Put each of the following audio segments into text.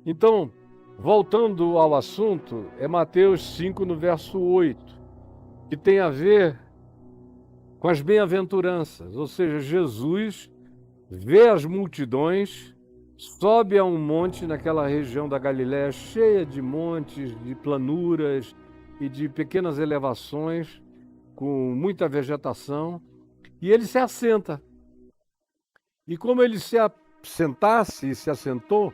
Então, voltando ao assunto, é Mateus 5, no verso 8, que tem a ver com as bem-aventuranças, ou seja, Jesus vê as multidões, sobe a um monte naquela região da Galiléia, cheia de montes, de planuras e de pequenas elevações, com muita vegetação, e ele se assenta. E como ele se assentasse e se assentou,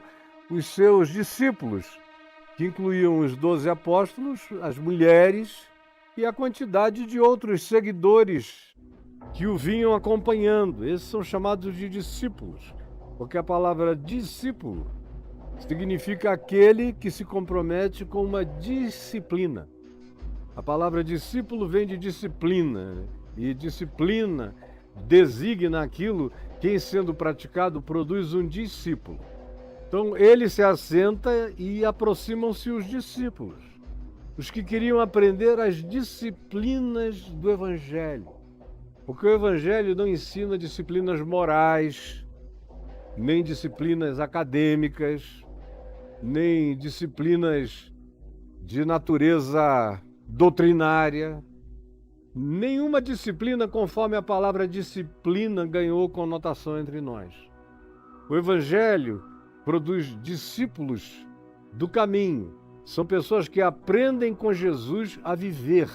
os seus discípulos, que incluíam os 12 apóstolos, as mulheres e a quantidade de outros seguidores que o vinham acompanhando. Esses são chamados de discípulos, porque a palavra discípulo significa aquele que se compromete com uma disciplina. A palavra discípulo vem de disciplina, e disciplina designa aquilo que, em sendo praticado, produz um discípulo. Então ele se assenta e aproximam-se os discípulos, os que queriam aprender as disciplinas do Evangelho. Porque o Evangelho não ensina disciplinas morais, nem disciplinas acadêmicas, nem disciplinas de natureza doutrinária. Nenhuma disciplina conforme a palavra disciplina ganhou conotação entre nós. O Evangelho produz discípulos do caminho. São pessoas que aprendem com Jesus a viver.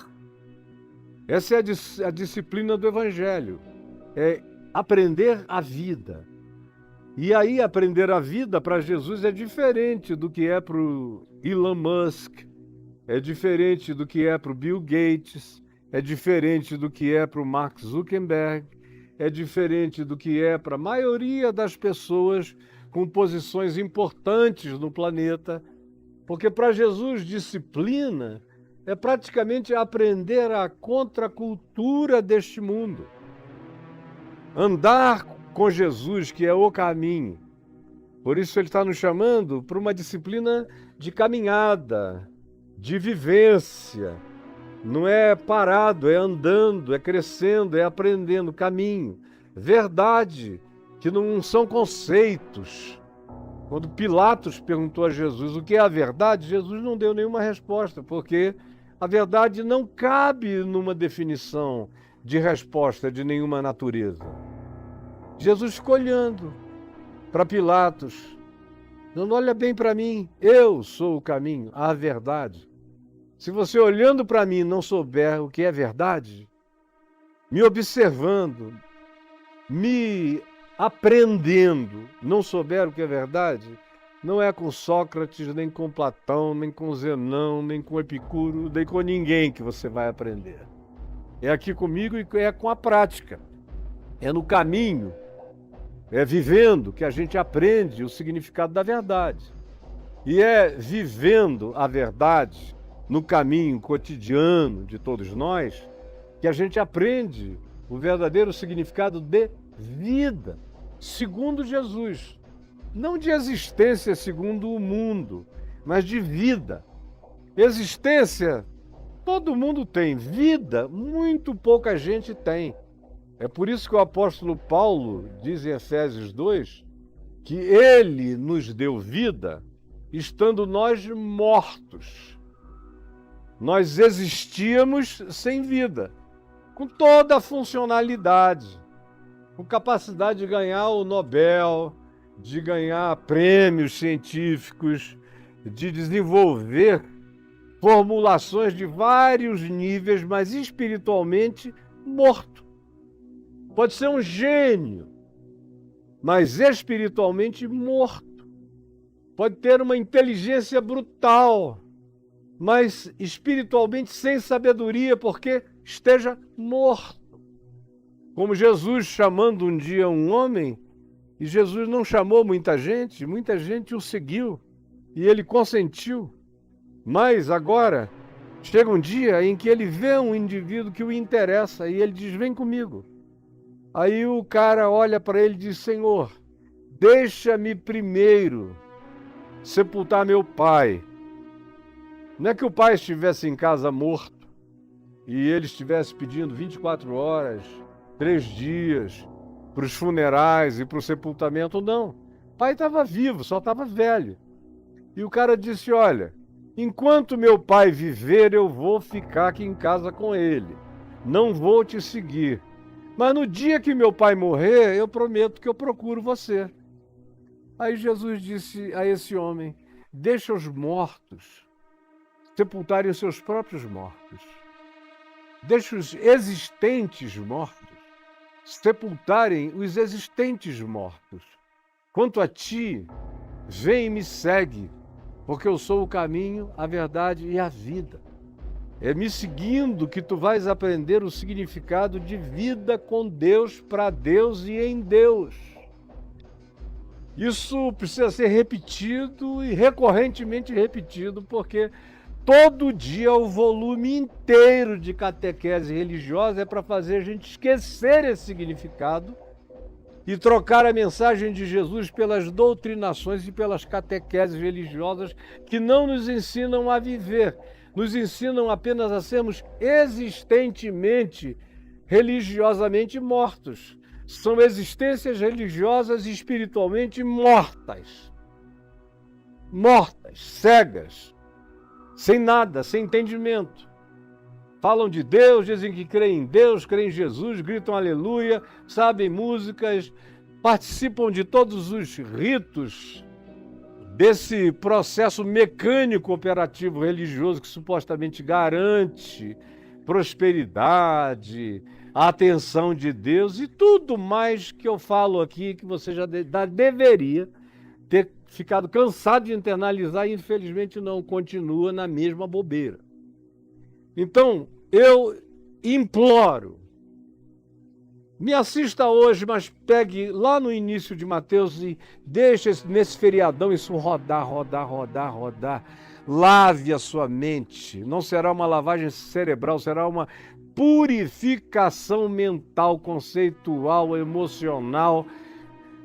Essa é a disciplina do Evangelho. É aprender a vida. E aí aprender a vida para Jesus é diferente do que é para o Elon Musk, é diferente do que é para o Bill Gates, é diferente do que é para o Mark Zuckerberg, é diferente do que é para a maioria das pessoas com posições importantes no planeta, porque para Jesus disciplina é praticamente aprender a contracultura deste mundo. Andar com Jesus, que é o caminho. Por isso ele está nos chamando para uma disciplina de caminhada, de vivência. Não é parado, é andando, é crescendo, é aprendendo, caminho. Verdade, que não são conceitos. Quando Pilatos perguntou a Jesus o que é a verdade, Jesus não deu nenhuma resposta, porque a verdade não cabe numa definição de resposta de nenhuma natureza. Jesus ficou olhando para Pilatos, dizendo: olha bem para mim, eu sou o caminho, a verdade. Se você olhando para mim não souber o que é verdade, me observando, me aprendendo, não souber o que é verdade, não é com Sócrates, nem com Platão, nem com Zenão, nem com Epicuro, nem com ninguém que você vai aprender. É aqui comigo e é com a prática. É no caminho, é vivendo que a gente aprende o significado da verdade. E é vivendo a verdade no caminho cotidiano de todos nós que a gente aprende o verdadeiro significado de vida, segundo Jesus. Não de existência segundo o mundo, mas de vida. Existência, todo mundo tem. Vida, muito pouca gente tem. É por isso que o apóstolo Paulo diz em Efésios 2 que ele nos deu vida estando nós mortos. Nós existíamos sem vida, com toda a funcionalidade, com capacidade de ganhar o Nobel, de ganhar prêmios científicos, de desenvolver formulações de vários níveis, mas espiritualmente morto. Pode ser um gênio, mas espiritualmente morto. Pode ter uma inteligência brutal, mas espiritualmente sem sabedoria, porque esteja morto. Como Jesus chamando um dia um homem, e Jesus não chamou muita gente o seguiu, e ele consentiu. Mas agora, chega um dia em que ele vê um indivíduo que o interessa, e ele diz: vem comigo. Aí o cara olha para ele e diz: Senhor, deixa-me primeiro sepultar meu pai. Não é que o pai estivesse em casa morto e ele estivesse pedindo 24 horas, 3 dias para os funerais e para o sepultamento, não. O pai estava vivo, só estava velho. E o cara disse, olha, enquanto meu pai viver, eu vou ficar aqui em casa com ele. Não vou te seguir. Mas no dia que meu pai morrer, eu prometo que eu procuro você. Aí Jesus disse a esse homem, deixa os mortos sepultarem os seus próprios mortos. Deixa os existentes mortos sepultarem os existentes mortos. Quanto a ti, vem e me segue, porque eu sou o caminho, a verdade e a vida. É me seguindo que tu vais aprender o significado de vida com Deus, para Deus e em Deus. Isso precisa ser repetido e recorrentemente repetido, porque todo dia o volume inteiro de catequese religiosa é para fazer a gente esquecer esse significado e trocar a mensagem de Jesus pelas doutrinações e pelas catequeses religiosas que não nos ensinam a viver, nos ensinam apenas a sermos existentemente, religiosamente mortos. São existências religiosas e espiritualmente mortas. Mortas, cegas, sem nada, sem entendimento. Falam de Deus, dizem que creem em Deus, creem em Jesus, gritam aleluia, sabem músicas, participam de todos os ritos desse processo mecânico operativo religioso que supostamente garante prosperidade, a atenção de Deus e tudo mais que eu falo aqui, que você já deveria ter ficado cansado de internalizar e infelizmente não, continua na mesma bobeira. Então, eu imploro, me assista hoje, mas pegue lá no início de Mateus e deixe nesse feriadão isso rodar. Lave a sua mente. Não será uma lavagem cerebral, será uma purificação mental, conceitual, emocional,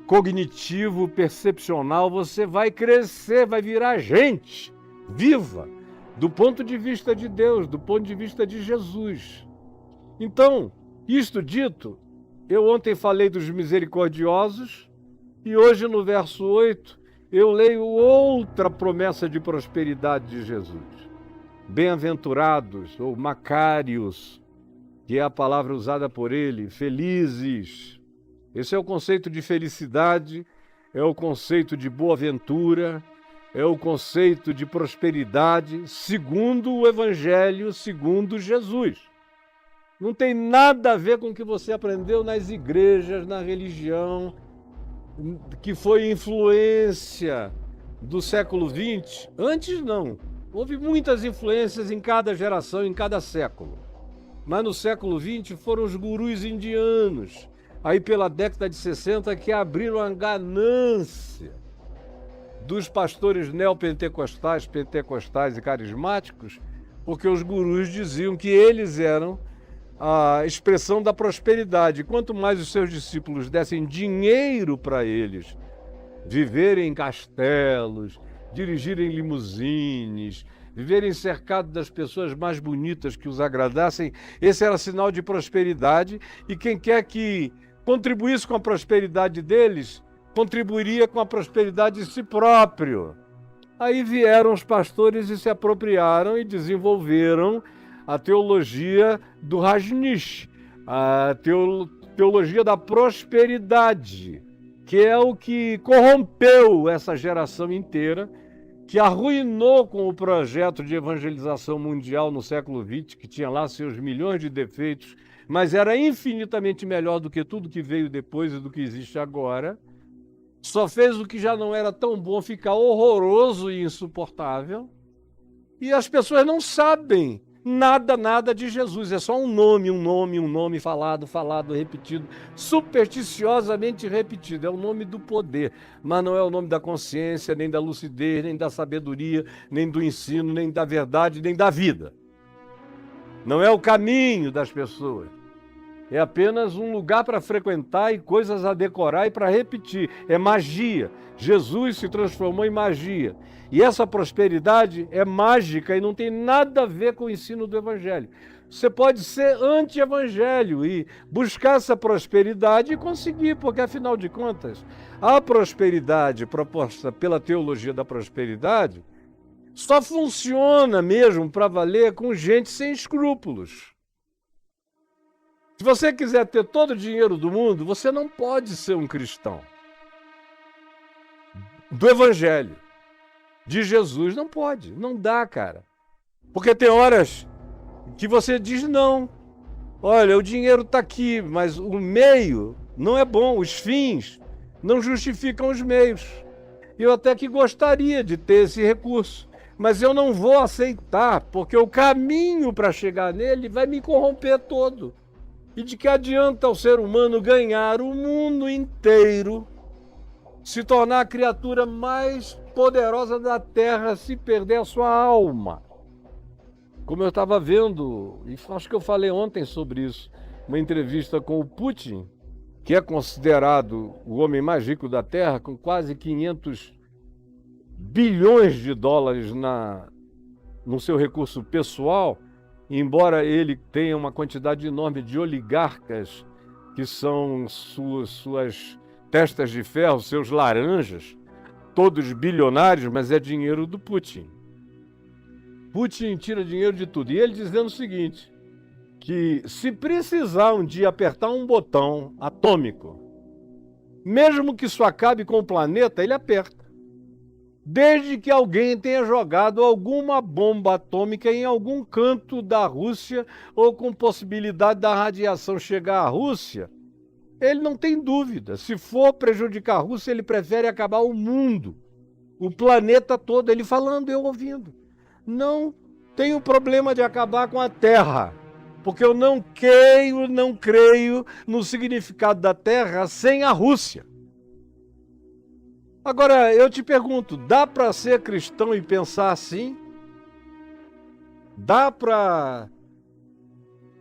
cognitivo, percepcional. Você vai crescer, vai virar gente viva, do ponto de vista de Deus, do ponto de vista de Jesus. Então, isto dito, eu ontem falei dos misericordiosos e hoje no verso 8 eu leio outra promessa de prosperidade de Jesus. Bem-aventurados ou macários, que é a palavra usada por ele, felizes. Esse é o conceito de felicidade, é o conceito de boa-ventura, é o conceito de prosperidade, segundo o Evangelho, segundo Jesus. Não tem nada a ver com o que você aprendeu nas igrejas, na religião, que foi influência do século XX. Antes não. Houve muitas influências em cada geração, em cada século. Mas no século XX foram os gurus indianos, aí pela década de 60, que abriram a ganância dos pastores neopentecostais, pentecostais e carismáticos, porque os gurus diziam que eles eram a expressão da prosperidade. Quanto mais os seus discípulos dessem dinheiro para eles, viverem em castelos, dirigirem limusines, viverem cercados das pessoas mais bonitas que os agradassem, esse era sinal de prosperidade, e quem quer que contribuísse com a prosperidade deles, contribuiria com a prosperidade de si próprio. Aí vieram os pastores e se apropriaram e desenvolveram a teologia do Rajneesh, a teologia da prosperidade, que é o que corrompeu essa geração inteira, que arruinou com o projeto de evangelização mundial no século XX, que tinha lá seus milhões de defeitos, mas era infinitamente melhor do que tudo que veio depois e do que existe agora. Só fez o que já não era tão bom ficar horroroso e insuportável. E as pessoas não sabem nada de Jesus. É só um nome falado, repetido, supersticiosamente repetido. É o nome do poder, mas não é o nome da consciência, nem da lucidez, nem da sabedoria, nem do ensino, nem da verdade, nem da vida. Não é o caminho das pessoas. É apenas um lugar para frequentar e coisas a decorar e para repetir. É magia. Jesus se transformou em magia. E essa prosperidade é mágica e não tem nada a ver com o ensino do Evangelho. Você pode ser anti-evangelho e buscar essa prosperidade e conseguir, porque afinal de contas, a prosperidade proposta pela teologia da prosperidade só funciona mesmo para valer com gente sem escrúpulos. Se você quiser ter todo o dinheiro do mundo, você não pode ser um cristão do evangelho de Jesus. Não pode, não dá, cara. Porque tem horas que você diz não. Olha, o dinheiro está aqui, mas o meio não é bom, os fins não justificam os meios. Eu até que gostaria de ter esse recurso, mas eu não vou aceitar, porque o caminho para chegar nele vai me corromper todo. E de que adianta o ser humano ganhar o mundo inteiro, se tornar a criatura mais poderosa da Terra, se perder a sua alma? Como eu estava vendo, e acho que eu falei ontem sobre isso, uma entrevista com o Putin, que é considerado o homem mais rico da Terra, com quase 500 bilhões de dólares no seu recurso pessoal, embora ele tenha uma quantidade enorme de oligarcas, que são suas testas de ferro, seus laranjas, todos bilionários, mas é dinheiro do Putin. Putin tira dinheiro de tudo. E ele dizendo o seguinte, que se precisar um dia apertar um botão atômico, mesmo que isso acabe com o planeta, ele aperta. Desde que alguém tenha jogado alguma bomba atômica em algum canto da Rússia ou com possibilidade da radiação chegar à Rússia, ele não tem dúvida. Se for prejudicar a Rússia, ele prefere acabar o mundo, o planeta todo. Ele falando, eu ouvindo. Não tenho problema de acabar com a Terra, porque eu não creio no significado da Terra sem a Rússia. Agora, eu te pergunto, dá para ser cristão e pensar assim? Dá para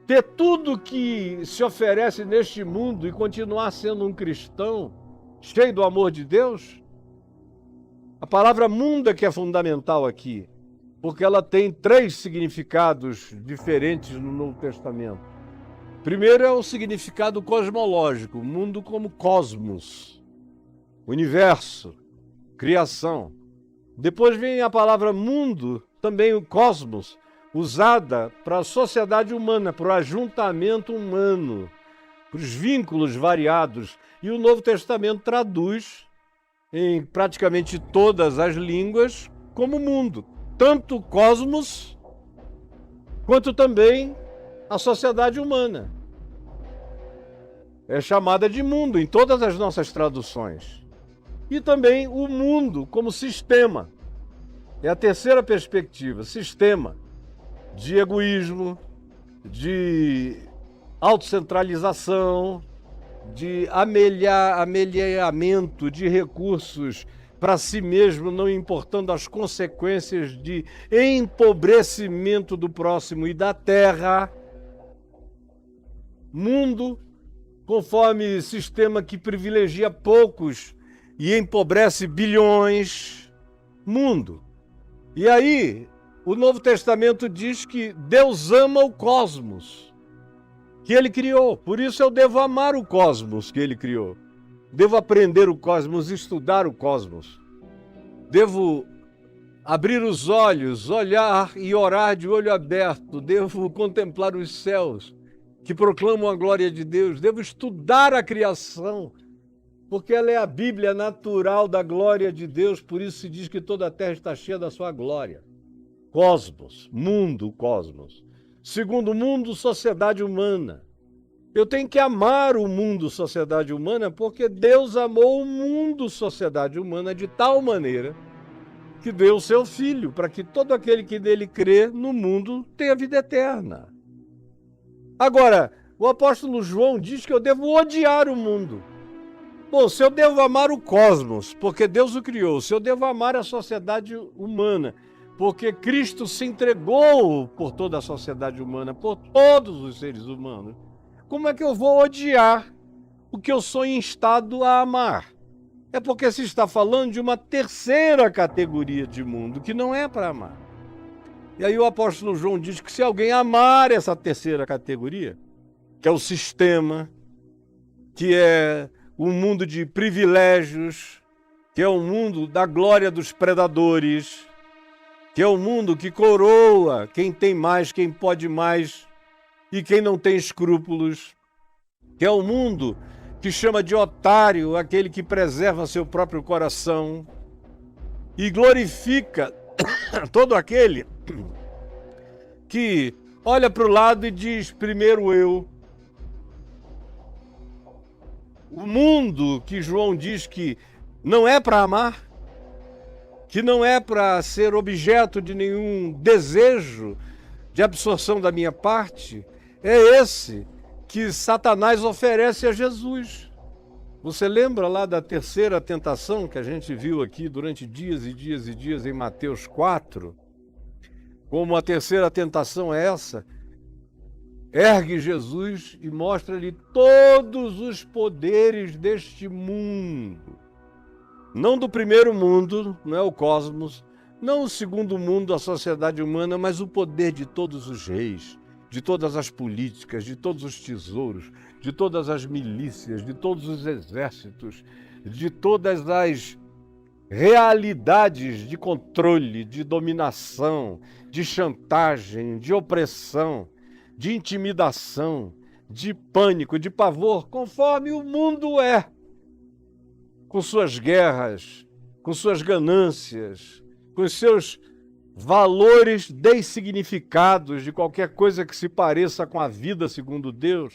ter tudo que se oferece neste mundo e continuar sendo um cristão cheio do amor de Deus? A palavra mundo é que é fundamental aqui, porque ela tem 3 significados diferentes no Novo Testamento. Primeiro é o significado cosmológico, mundo como cosmos, universo, criação. Depois vem a palavra mundo, também o cosmos, usada para a sociedade humana, para o ajuntamento humano, para os vínculos variados. E o Novo Testamento traduz em praticamente todas as línguas como mundo. Tanto o cosmos, quanto também a sociedade humana. É chamada de mundo em todas as nossas traduções. E também o mundo como sistema. É a terceira perspectiva, sistema de egoísmo, de autocentralização, de amelhamento de recursos para si mesmo, não importando as consequências de empobrecimento do próximo e da terra. Mundo, conforme sistema que privilegia poucos e empobrece bilhões. Mundo. E aí, o Novo Testamento diz que Deus ama o cosmos que Ele criou. Por isso eu devo amar o cosmos que Ele criou. Devo aprender o cosmos, estudar o cosmos. Devo abrir os olhos, olhar e orar de olho aberto. Devo contemplar os céus que proclamam a glória de Deus. Devo estudar a criação, porque ela é a Bíblia natural da glória de Deus. Por isso se diz que toda a terra está cheia da sua glória. Cosmos, mundo, cosmos. Segundo, mundo, sociedade humana. Eu tenho que amar o mundo, sociedade humana, porque Deus amou o mundo, sociedade humana, de tal maneira que deu o seu Filho, para que todo aquele que nele crê no mundo tenha vida eterna. Agora, o apóstolo João diz que eu devo odiar o mundo. Bom, se eu devo amar o cosmos, porque Deus o criou, se eu devo amar a sociedade humana, porque Cristo se entregou por toda a sociedade humana, por todos os seres humanos, como é que eu vou odiar o que eu sou instado a amar? É porque se está falando de uma terceira categoria de mundo, que não é para amar. E aí o apóstolo João diz que se alguém amar essa terceira categoria, que é o sistema, que é o mundo de privilégios, que é o mundo da glória dos predadores, que é o mundo que coroa quem tem mais, quem pode mais e quem não tem escrúpulos, que é o mundo que chama de otário aquele que preserva seu próprio coração e glorifica todo aquele que olha para o lado e diz: primeiro eu. O mundo que João diz que não é para amar, que não é para ser objeto de nenhum desejo de absorção da minha parte, é esse que Satanás oferece a Jesus. Você lembra lá da terceira tentação que a gente viu aqui durante dias e dias e dias em Mateus 4? Como a terceira tentação é essa? Ergue Jesus e mostra-lhe todos os poderes deste mundo. Não do primeiro mundo, não é o cosmos, não o segundo mundo, a sociedade humana, mas o poder de todos os reis, de todas as políticas, de todos os tesouros, de todas as milícias, de todos os exércitos, de todas as realidades de controle, de dominação, de chantagem, de opressão, de intimidação, de pânico, de pavor, conforme o mundo é, com suas guerras, com suas ganâncias, com seus valores dessignificados de qualquer coisa que se pareça com a vida segundo Deus.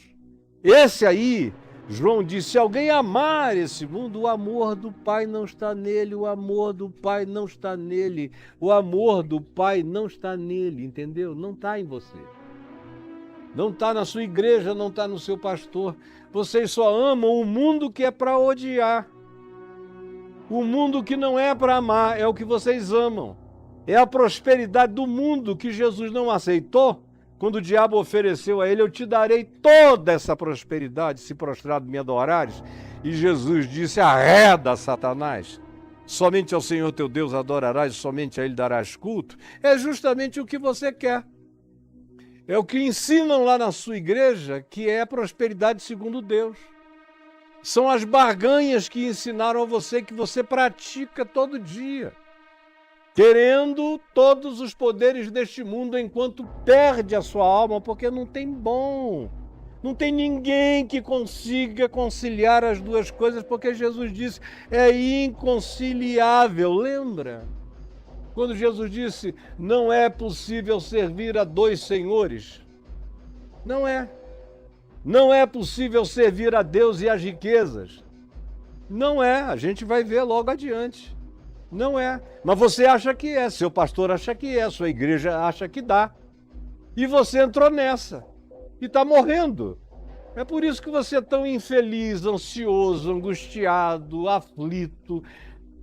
Esse aí, João disse: se alguém amar esse mundo, o amor do Pai não está nele, o amor do Pai não está nele, o amor do Pai não está nele, entendeu? Não está em você. Não está na sua igreja, não está no seu pastor. Vocês só amam o mundo que é para odiar. O mundo que não é para amar é o que vocês amam. É a prosperidade do mundo que Jesus não aceitou. Quando o diabo ofereceu a ele: eu te darei toda essa prosperidade se prostrado me adorares. E Jesus disse: arreda, Satanás. Somente ao Senhor teu Deus adorarás, somente a ele darás culto. É justamente o que você quer. É o que ensinam lá na sua igreja, que é a prosperidade segundo Deus. São as barganhas que ensinaram a você, que você pratica todo dia, querendo todos os poderes deste mundo enquanto perde a sua alma, porque não tem bom. Não tem ninguém que consiga conciliar as duas coisas, porque Jesus disse: é inconciliável. Lembra? Quando Jesus disse: não é possível servir a dois senhores. Não é. Não é possível servir a Deus e às riquezas. Não é. A gente vai ver logo adiante. Não é. Mas você acha que é, seu pastor acha que é, sua igreja acha que dá. E você entrou nessa. E está morrendo. É por isso que você é tão infeliz, ansioso, angustiado, aflito,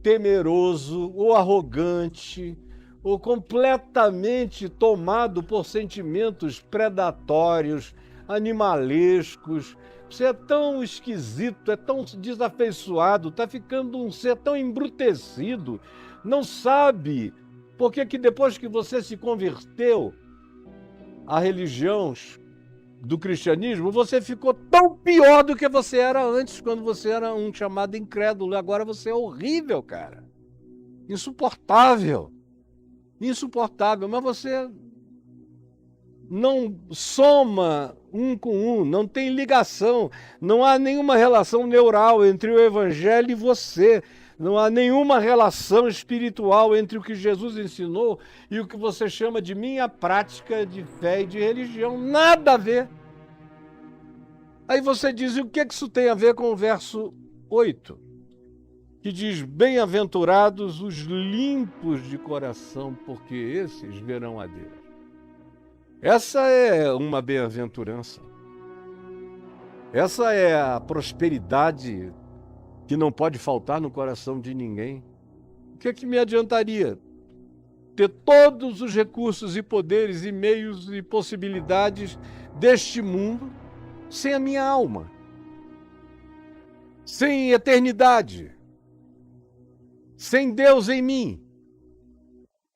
temeroso, ou arrogante, ou completamente tomado por sentimentos predatórios, animalescos. Você é tão esquisito, é tão desafeiçoado, está ficando um ser tão embrutecido, não sabe por que depois que você se converteu à religião do cristianismo, você ficou tão pior do que você era antes, quando você era um chamado incrédulo. Agora você é horrível, cara. Insuportável. Insuportável, mas você não soma um com um, não tem ligação, não há nenhuma relação neural entre o evangelho e você, não há nenhuma relação espiritual entre o que Jesus ensinou e o que você chama de minha prática de fé e de religião. Nada a ver. Aí você diz: e o que isso tem a ver com o verso 8? Que diz: bem-aventurados os limpos de coração, porque esses verão a Deus. Essa é uma bem-aventurança. Essa é a prosperidade que não pode faltar no coração de ninguém. O que me adiantaria ter todos os recursos e poderes e meios e possibilidades deste mundo sem a minha alma, sem eternidade, sem Deus em mim?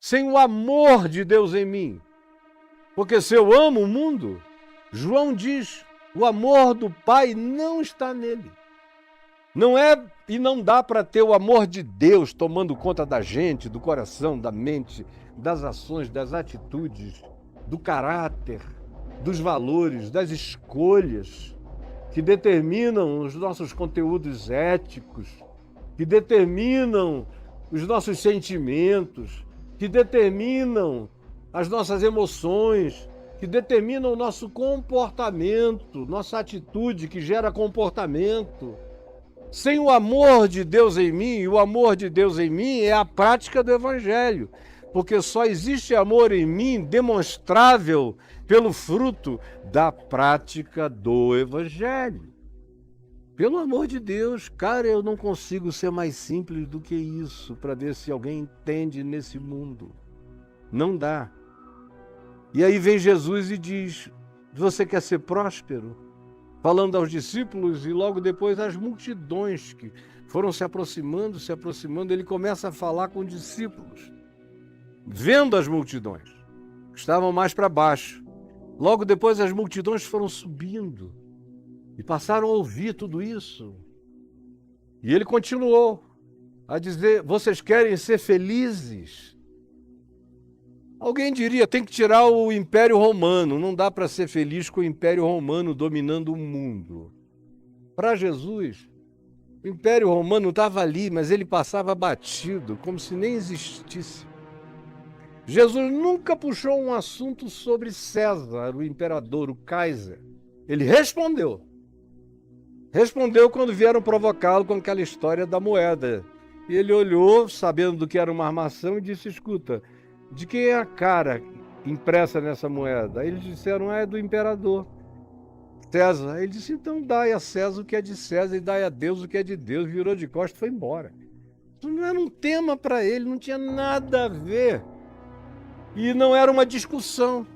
sem o amor de Deus em mim. Porque se eu amo o mundo, João diz, o amor do Pai não está nele. Não é e não dá para ter o amor de Deus tomando conta da gente, do coração, da mente, das ações, das atitudes, do caráter, dos valores, das escolhas que determinam os nossos conteúdos éticos, que determinam os nossos sentimentos, que determinam as nossas emoções, que determinam o nosso comportamento, nossa atitude que gera comportamento. Sem o amor de Deus em mim, e o amor de Deus em mim é a prática do Evangelho, porque só existe amor em mim demonstrável pelo fruto da prática do Evangelho. Pelo amor de Deus, cara, eu não consigo ser mais simples do que isso para ver se alguém entende nesse mundo. Não dá. E aí vem Jesus e diz, você quer ser próspero? Falando aos discípulos e logo depois às multidões que foram se aproximando, ele começa a falar com os discípulos, vendo as multidões, que estavam mais para baixo. Logo depois as multidões foram subindo e passaram a ouvir tudo isso. E ele continuou a dizer, vocês querem ser felizes? Alguém diria, tem que tirar o Império Romano, não dá para ser feliz com o Império Romano dominando o mundo. Para Jesus, o Império Romano estava ali, mas ele passava batido, como se nem existisse. Jesus nunca puxou um assunto sobre César, o imperador, o Kaiser. Ele respondeu. Respondeu quando vieram provocá-lo com aquela história da moeda. E ele olhou, sabendo do que era uma armação, e disse, escuta, de quem é a cara impressa nessa moeda? Aí eles disseram, é do imperador César. Aí ele disse, então dai a César o que é de César e dai a Deus o que é de Deus. Virou de costas e foi embora. Isso não era um tema para ele, não tinha nada a ver. E não era uma discussão.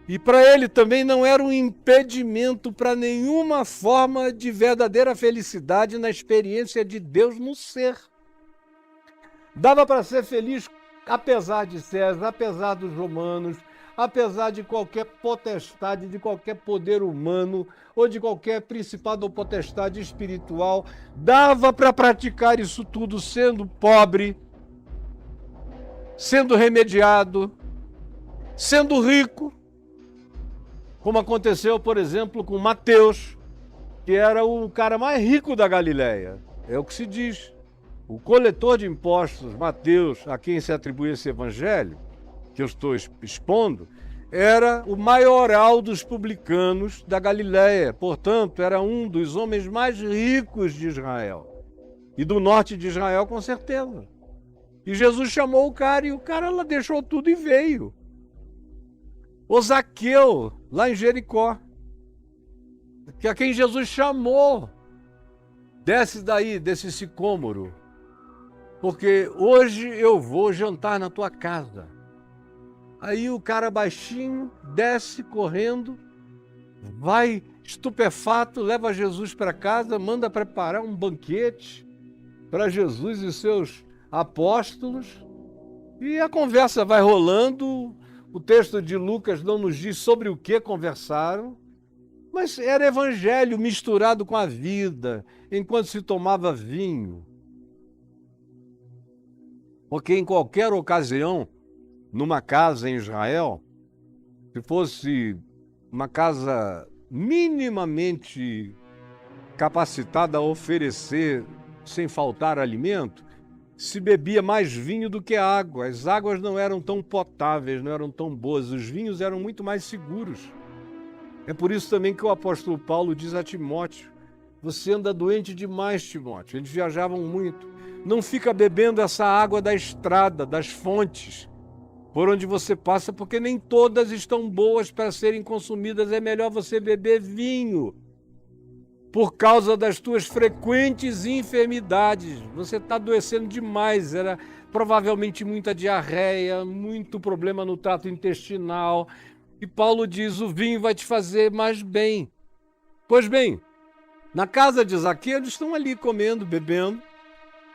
E para ele também não era um impedimento para nenhuma forma de verdadeira felicidade na experiência de Deus no ser. Dava para ser feliz apesar de César, apesar dos romanos, apesar de qualquer potestade, de qualquer poder humano ou de qualquer principado ou potestade espiritual, dava para praticar isso tudo sendo pobre, sendo remediado, sendo rico, como aconteceu, por exemplo, com Mateus, que era o cara mais rico da Galileia. É o que se diz. O coletor de impostos, Mateus, a quem se atribui esse evangelho, que eu estou expondo, era o maioral dos publicanos da Galileia. Portanto, era um dos homens mais ricos de Israel. E do norte de Israel, com certeza. E Jesus chamou o cara e o cara lá deixou tudo e veio. O Zaqueu, lá em Jericó, que a quem Jesus chamou, desce daí, desse sicômoro, porque hoje eu vou jantar na tua casa. Aí o cara baixinho desce correndo, vai estupefato, leva Jesus para casa, manda preparar um banquete para Jesus e seus apóstolos, e a conversa vai rolando. O texto de Lucas não nos diz sobre o que conversaram, mas era evangelho misturado com a vida, enquanto se tomava vinho. Porque em qualquer ocasião, numa casa em Israel, se fosse uma casa minimamente capacitada a oferecer sem faltar alimento, se bebia mais vinho do que água. As águas não eram tão potáveis, não eram tão boas, os vinhos eram muito mais seguros. É por isso também que o apóstolo Paulo diz a Timóteo, você anda doente demais, Timóteo. Eles viajavam muito. Não fica bebendo essa água da estrada, das fontes, por onde você passa, porque nem todas estão boas para serem consumidas. É melhor você beber vinho, por causa das tuas frequentes enfermidades. Você está adoecendo demais, era provavelmente muita diarreia, muito problema no trato intestinal. E Paulo diz, o vinho vai te fazer mais bem. Pois bem, na casa de Zaqueu, eles estão ali comendo, bebendo,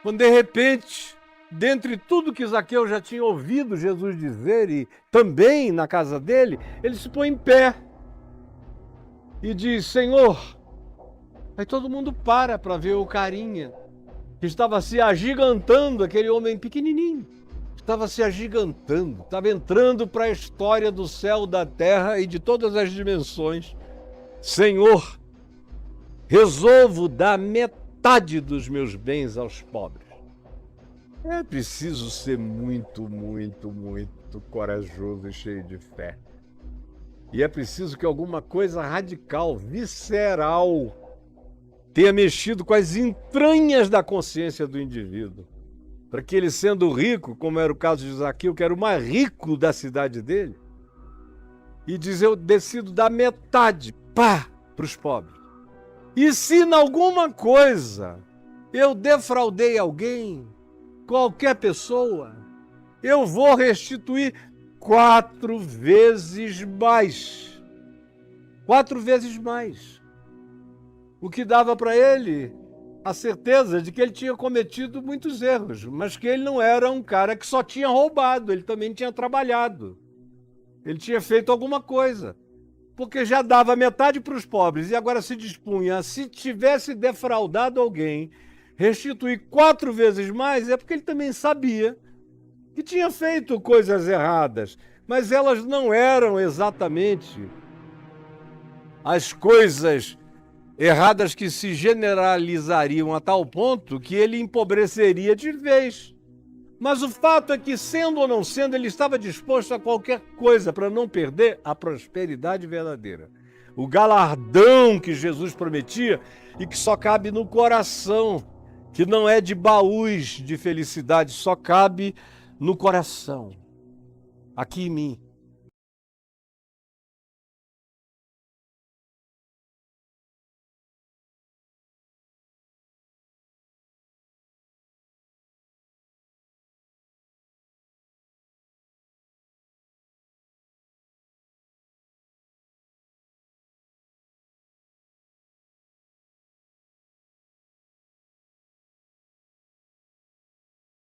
quando de repente dentre tudo que Zaqueu já tinha ouvido Jesus dizer e também na casa dele, ele se põe em pé e diz: Senhor. Aí todo mundo para ver o carinha que estava se agigantando, aquele homem pequenininho. Estava se agigantando, estava entrando para a história do céu, da terra e de todas as dimensões. Senhor, resolvo dar metade dos meus bens aos pobres. É preciso ser muito corajoso e cheio de fé. E é preciso que alguma coisa radical, visceral, tenha mexido com as entranhas da consciência do indivíduo. Para que ele, sendo rico, como era o caso de Zaqueu, que era o mais rico da cidade dele, e diz: eu decido dar metade, para os pobres. E se em alguma coisa eu defraudei alguém, qualquer pessoa, eu vou restituir 4 vezes mais. 4 vezes mais. O que dava para ele a certeza de que ele tinha cometido muitos erros, mas que ele não era um cara que só tinha roubado, ele também tinha trabalhado. Ele tinha feito alguma coisa, porque já dava metade para os pobres e agora se dispunha, se tivesse defraudado alguém, restituir 4 vezes mais, é porque ele também sabia que tinha feito coisas erradas, mas elas não eram exatamente as coisas erradas que se generalizariam a tal ponto que ele empobreceria de vez. Mas o fato é que, sendo ou não sendo, ele estava disposto a qualquer coisa para não perder a prosperidade verdadeira. O galardão que Jesus prometia e que só cabe no coração, que não é de baús de felicidade, só cabe no coração, aqui em mim.